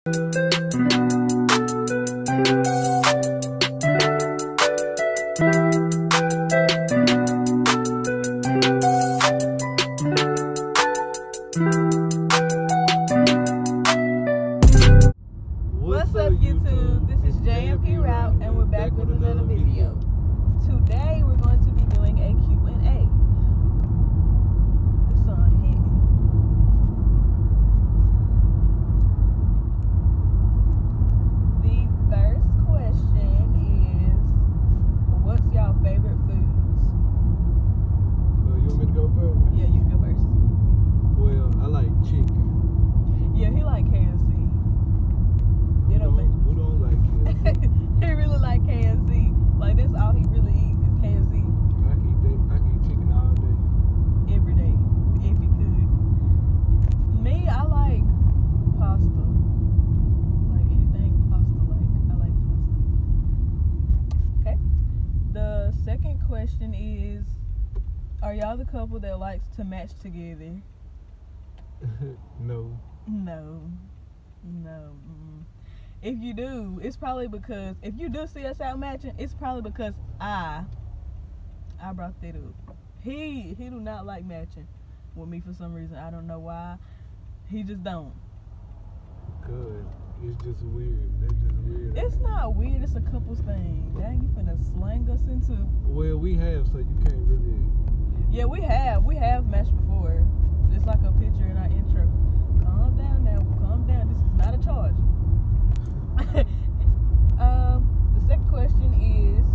What's up, YouTube? This is JMP Route, and we're back with another video. Today, we're going to be doing a Q&A. The sun hit. The first question is, what's y'all favorite foods? You want me to go first? Yeah, you go first. Well, I like chicken. Yeah, he like KFC. You know what? Who don't like KFC? He really like KFC. Like, that's all he really eats is KFC. I can eat chicken all day. Every day, if he could. Me, I like pasta. Like anything pasta, I like pasta. Okay. The second question is, are y'all the couple that likes to match together? No. No. If you do, it's probably because, if you do see us out matching, it's probably because I brought that up. He do not like matching with me for some reason. I don't know why. He just don't. Good. It's just weird. That's just weird. It's not weird. It's a couple's thing. Dang, you finna slang us into. Well, we have, so you can't really. Yeah, we have. We have matched before. It's like a picture in our intro. Calm down now. Calm down. This is not a charge. The second question is,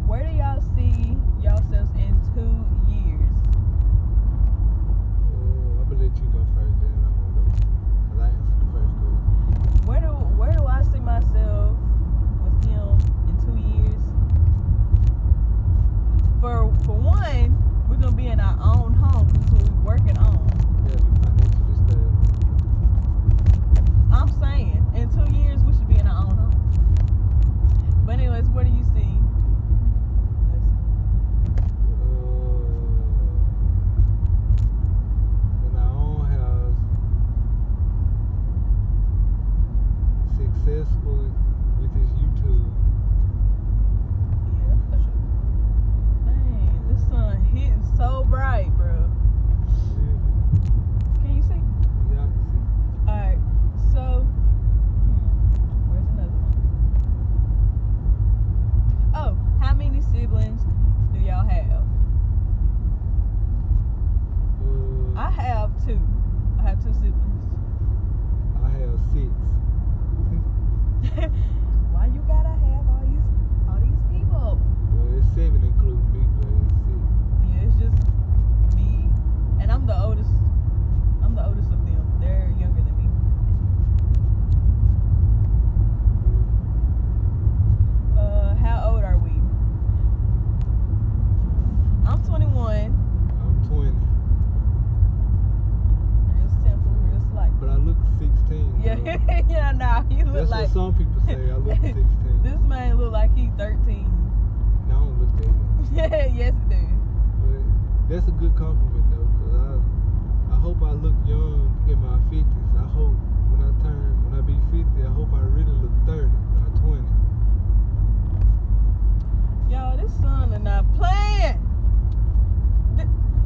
where do y'all see yourselves in 2 years? I'm gonna let you go first, then I'm gonna go. Cause I answered the first question. Where do I see myself with him in 2 years? For one, we're gonna be in our own home. This is what we're working on. Yeah, be financially stable. I'm saying, in 2 years, we should be in our own home. But anyways, what do you see? In our own house, successful with his YouTube. Yeah, for sure. Dang, this sun hitting so bright, bro. Can you see? Yeah, I can see. Alright, so, where's another one? Oh, how many siblings do y'all have? I have 2. I have 2 siblings. I have 6. Why you gotta have all these people? Well, it's 7 including me, but it's 6. Yeah, it's just me, and I'm the oldest. I'm the oldest of them. They're younger than me. How old are we? I'm 21. I'm 20, Real simple, real slight. but I look 16. Yeah, so yeah, nah, you look that's like. what some people say. I look 16. This man look like he's 13. No, I don't look that young. Yes, it does. But that's a good compliment though, cause I hope I look young in my 50s. I hope when I be 50, I hope I really look 30, not 20. Y'all, this son is not playing.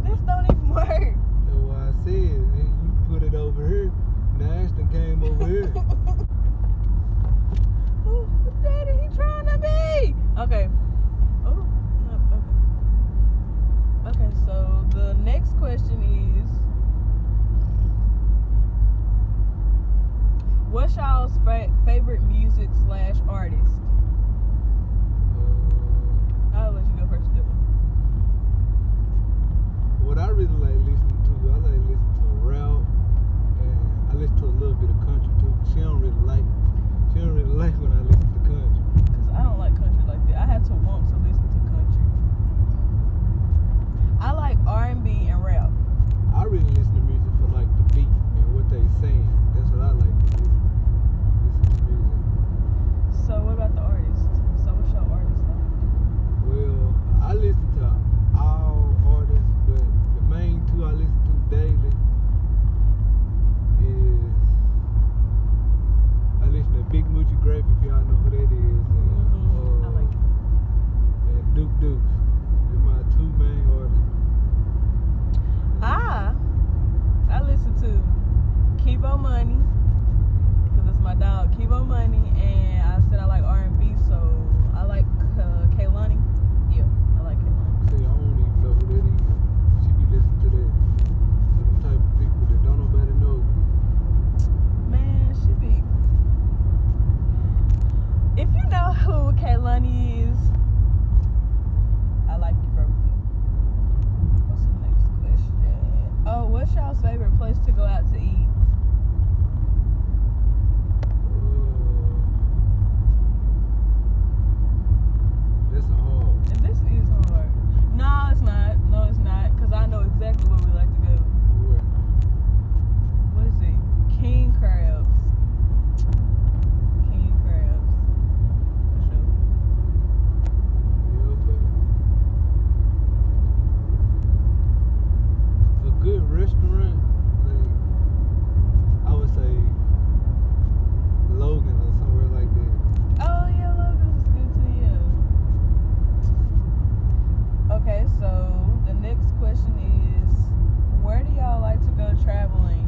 This don't even work. That's why I said, hey, you put it over here. Now Ashton came over here. Ooh, Daddy, he trying to be. Okay. Oh, no, okay. Okay, so the next question is, what's y'all's favorite music / artist? I'll let you go first, Dylan. What I really like listening to, I like listening to rap, and I listen to a little bit of country too. But she don't really like when I listen to country. Cause I don't like country like that. I had to want to listen to country. I like R&B and rap. I really listen to music for like the beat and what they saying. That's what I like to listen to music. So what about the artist? So what's your artist like? Well, I listen to all artists, but the main 2 I listen to daily is Kivo Money, because it's my dog, Kivo Money, and I said I like R&B, so I like Kehlani. Yeah, I like Kehlani. See, I don't even know who that is. She be listening to that. To them type of people that don't nobody know. Man, she be. If you know who Kehlani is, I like you, bro. What's the next question? Oh, what's y'all's favorite place to go out to eat? That's a hard. And this is hard. No, it's not. No, it's not. Because I know exactly where we like to go. Where? What is it? King Crabs. King Crabs. For sure. Yeah, but a good restaurant, like, I would say Logan or somewhere like that. Oh, yeah, Logan's is good too, yeah. Okay, so the next question is, where do y'all like to go traveling?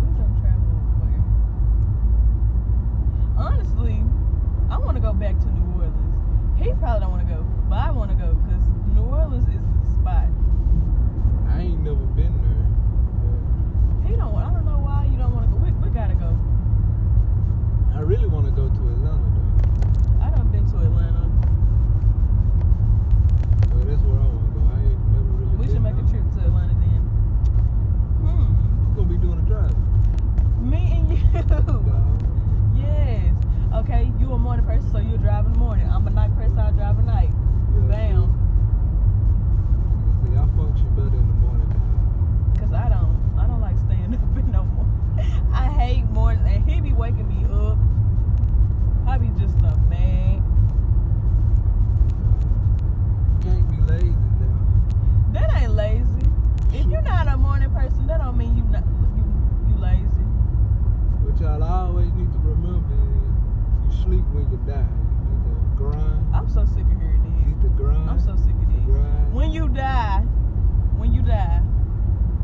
We done traveled where? Honestly, I want to go back to New Orleans. He probably don't want to go, but I want to go because New Orleans is the spot. I ain't never been there. He don't want. I don't know why you don't want to go. We gotta go. I really want to go to Atlanta though. I done been to Atlanta. Well, that's where I want to go. I ain't never really We been should make a there. trip to Atlanta then. Who's gonna be doing the driving? Me and you. Dog. Yes. Okay, you a morning person, so you drive in the morning. I'm a night person, I'll drive at night. Yeah, Bam. See, I function better in the morning time. Cause I don't like staying up in no more. I hate mornings, and he be waking me up. I be just a man. Can't be lazy now. That ain't lazy. If you're not a morning person, that don't mean you lazy. What y'all always need to remember is you sleep when you die. You need to grind. I'm so sick of hearing You need this. to grind. I'm so sick of this. Grind. When you die,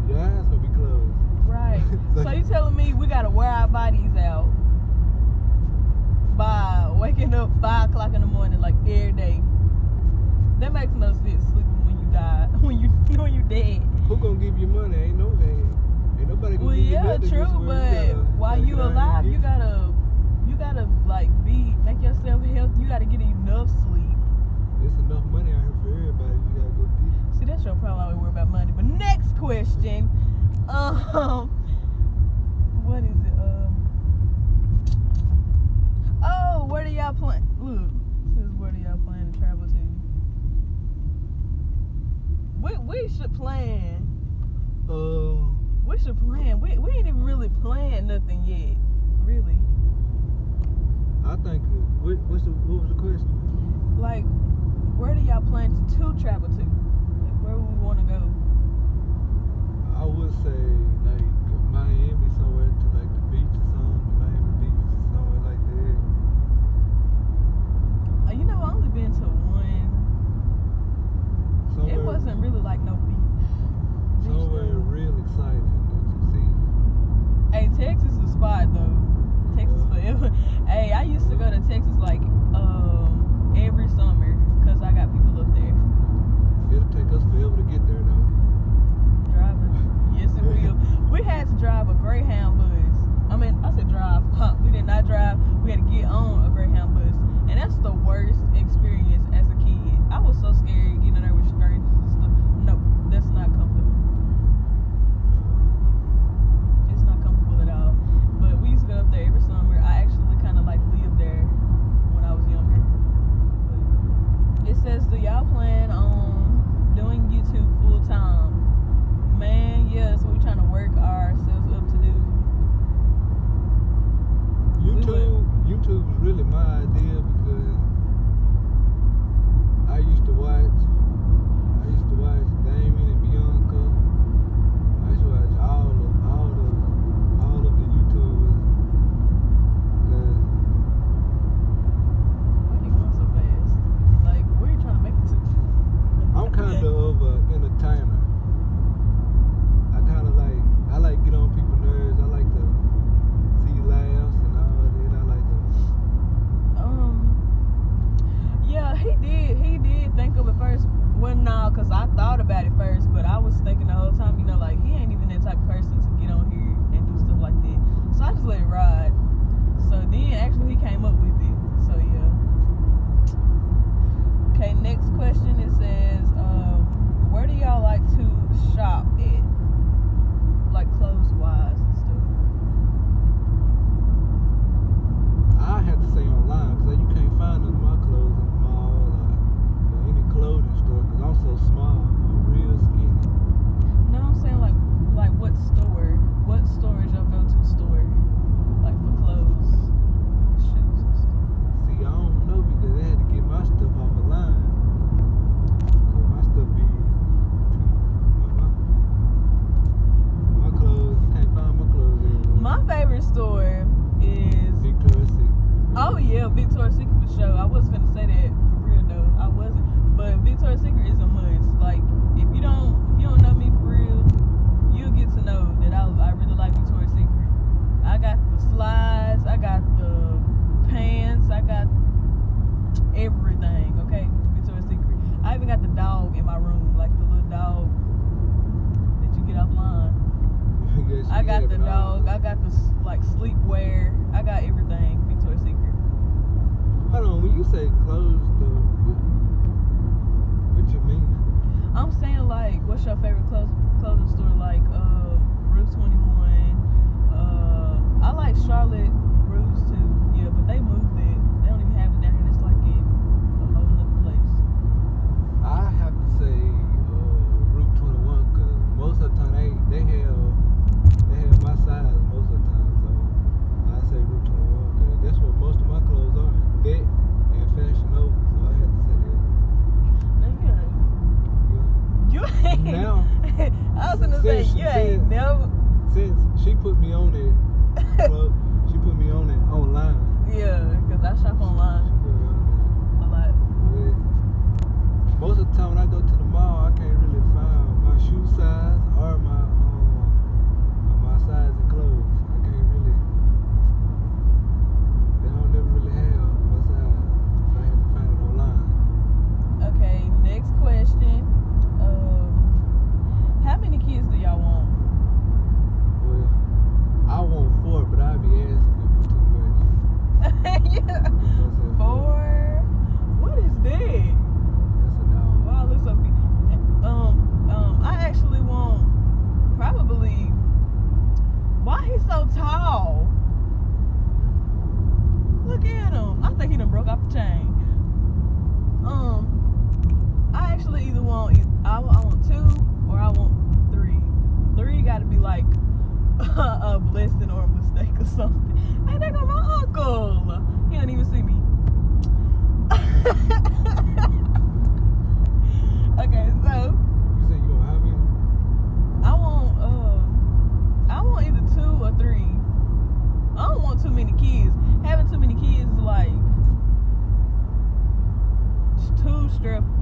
Your eyes gonna be closed. right. So you telling me we gotta wear our bodies out by waking up 5 o'clock in the morning like every day? That makes no sense. Sleeping when you die, when you dead. Who gonna give you money? Ain't nobody gonna Well, give you yeah, nothing. true, Just where but while you gotta alive, get- you gotta like make yourself healthy. You gotta get enough sleep. It's enough money out here for everybody. You gotta go get it. See, that's your problem. I always worry about money. But next question, what is it? Oh, where do y'all plan? Look, it says where do y'all plan to travel to? We should plan. We should plan. We ain't even really planned nothing yet. Really. I think. What was the question? Like, where do y'all plan to travel to? Like, where would we want to go? I would say like Miami, somewhere to like the beach or something. Miami Beach, somewhere like that. You know, I only been to one. Somewhere, It wasn't really like no beach. somewhere though. real exciting that you see. Hey, Texas is a spot though. Texas forever. Hey, I used to go to Texas like every summer because I got people up there. It'll take us forever to get there though. Driving. Yes, it will. We had to drive a Greyhound bus. I mean, I said drive. We did not drive. We had to get on a Greyhound bus. And that's the worst experience as a kid. I was so scared getting in there with strangers and stuff. No, that's not comfortable. It's not comfortable at all. But we used to go up there every summer. I actually kind of like lived there when I was younger. But it says, do y'all plan on doing YouTube full time? Man, yeah, that's what we're trying to work ourselves up to do. YouTube was really my idea because I used to watch room, like the little dog that you get offline. Yes, I got the it all. dog. I got the like sleepwear. I got everything. Victoria's Secret. Hold on, when you say clothes, though, what you mean? I'm saying like, what's your favorite clothing store? Like Rue 21. I like Charlotte Russe too. Yeah, but they moved it. They don't even have it down here. It's like in a whole nother place. I have to say Route 21 because most of the time they have my size most of the time. So I say Route 21 because that's what most of my clothes are. That and Fashion Nova. So I had to say that. You ain't. Now, I was gonna say you ain't never. Since she put me on it, she put me on it online. Yeah, because I shop online She put me on a lot. there. Yeah. Most of the time when I go to the mall, I can't really find my shoe size or my size in clothes. I can't really. They don't never really have my size, so I have to find it online. Okay, next question. How many kids do y'all want? Well, I want 4, but I'd be asking for too much. Yeah. So 4. What is that? That's a dog. Wow, looks so big. I actually want probably. Why he's so tall? Look at him. I think he done broke off the chain. I actually either want I want 2 or I want 3. 3 got to be like a blessing or a mistake or something. Hey, there go my uncle. He don't even see me. Okay, so You say you don't have any? I want either 2 or 3. I don't want too many kids. Having too many kids is like too stressful.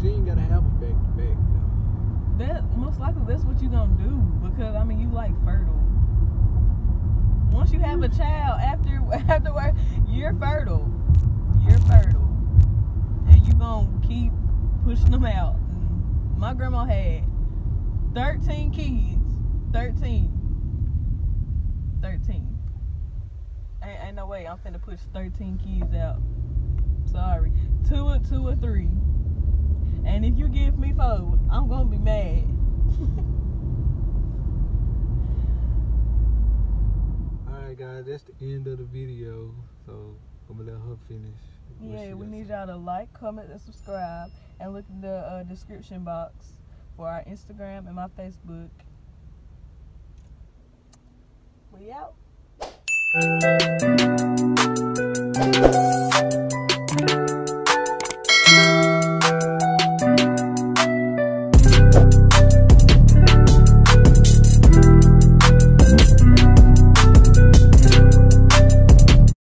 You ain't gotta have them back to back though. That most likely that's what you gonna do because I mean you like fertile. Once you have a child afterward, you're fertile. And you gonna keep pushing them out. My grandma had 13 kids. 13. Ain't no way I'm finna push 13 kids out. Sorry. 2 or 3. And if you give me 4, I'm gonna be mad. Alright guys, that's the end of the video. So I'm gonna let her finish. Yeah, we need y'all to like, comment, and subscribe. And look in the description box for our Instagram and my Facebook. We out.